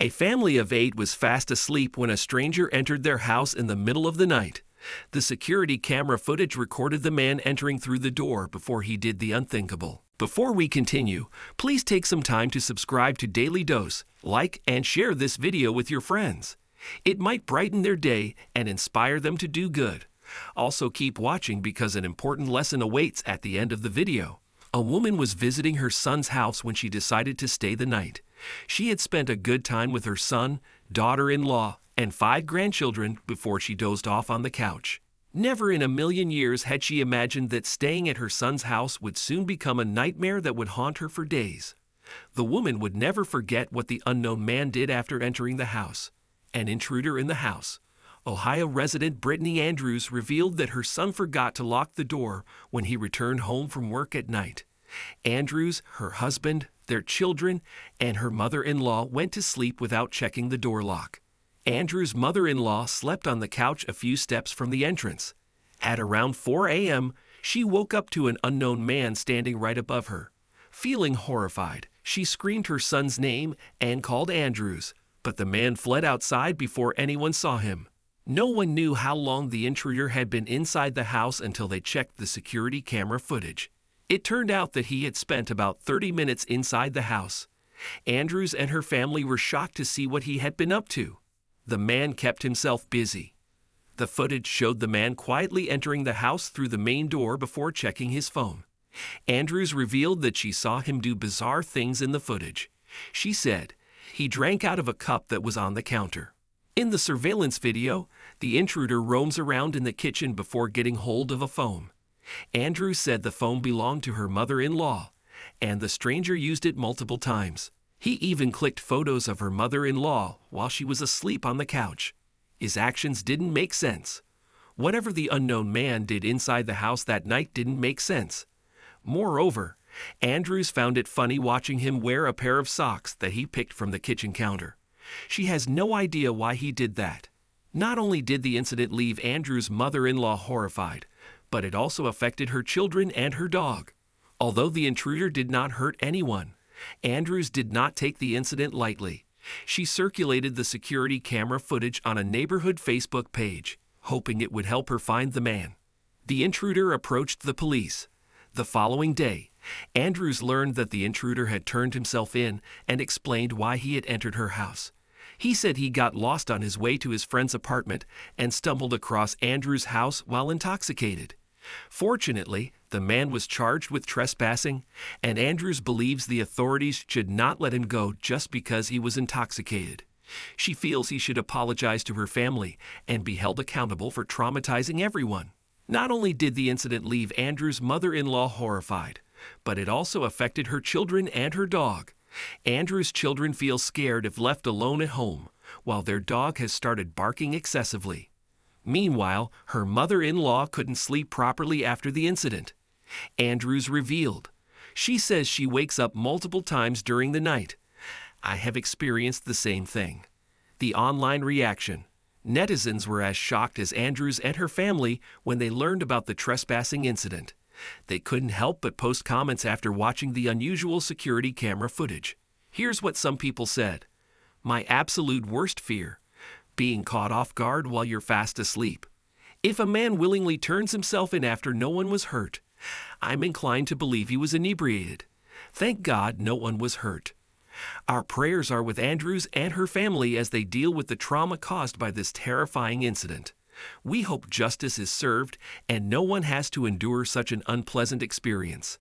A family of 8 was fast asleep when a stranger entered their house in the middle of the night. The security camera footage recorded the man entering through the door before he did the unthinkable. Before we continue, please take some time to subscribe to Dailydose, like and share this video with your friends. It might brighten their day and inspire them to do good. Also keep watching because an important lesson awaits at the end of the video. A woman was visiting her son's house when she decided to stay the night. She had spent a good time with her son, daughter-in-law, and 5 grandchildren before she dozed off on the couch. Never in a million years had she imagined that staying at her son's house would soon become a nightmare that would haunt her for days. The woman would never forget what the unknown man did after entering the house. An intruder in the house. Ohio resident Brittany Andrews revealed that her son forgot to lock the door when he returned home from work at night. Andrews, her husband, their children, and her mother-in-law went to sleep without checking the door lock. Andrews' mother-in-law slept on the couch a few steps from the entrance. At around 4 a.m., she woke up to an unknown man standing right above her. Feeling horrified, she screamed her son's name and called Andrews, but the man fled outside before anyone saw him. No one knew how long the intruder had been inside the house until they checked the security camera footage. It turned out that he had spent about 30 minutes inside the house. Andrews and her family were shocked to see what he had been up to. The man kept himself busy. The footage showed the man quietly entering the house through the main door before checking his phone. Andrews revealed that she saw him do bizarre things in the footage. She said, "He drank out of a cup that was on the counter." In the surveillance video, the intruder roams around in the kitchen before getting hold of a phone. Andrews said the phone belonged to her mother-in-law, and the stranger used it multiple times. He even clicked photos of her mother-in-law while she was asleep on the couch. His actions didn't make sense. Whatever the unknown man did inside the house that night didn't make sense. Moreover, Andrews found it funny watching him wear a pair of socks that he picked from the kitchen counter. She has no idea why he did that. Not only did the incident leave Andrews' mother-in-law horrified, but it also affected her children and her dog. Although the intruder did not hurt anyone, Andrews did not take the incident lightly. She circulated the security camera footage on a neighborhood Facebook page, hoping it would help her find the man. The intruder approached the police. The following day, Andrews learned that the intruder had turned himself in and explained why he had entered her house. He said he got lost on his way to his friend's apartment and stumbled across Andrews' house while intoxicated. Fortunately, the man was charged with trespassing, and Andrews believes the authorities should not let him go just because he was intoxicated. She feels he should apologize to her family and be held accountable for traumatizing everyone. Not only did the incident leave Andrews' mother-in-law horrified, but it also affected her children and her dog. Andrews' children feel scared if left alone at home, while their dog has started barking excessively. Meanwhile, her mother-in-law couldn't sleep properly after the incident. Andrews revealed, she says she wakes up multiple times during the night. "I have experienced the same thing." The online reaction. Netizens were as shocked as Andrews and her family when they learned about the trespassing incident. They couldn't help but post comments after watching the unusual security camera footage. Here's what some people said. "My absolute worst fear. Being caught off guard while you're fast asleep. If a man willingly turns himself in after no one was hurt, I'm inclined to believe he was inebriated. Thank God no one was hurt." Our prayers are with Andrews and her family as they deal with the trauma caused by this terrifying incident. We hope justice is served and no one has to endure such an unpleasant experience.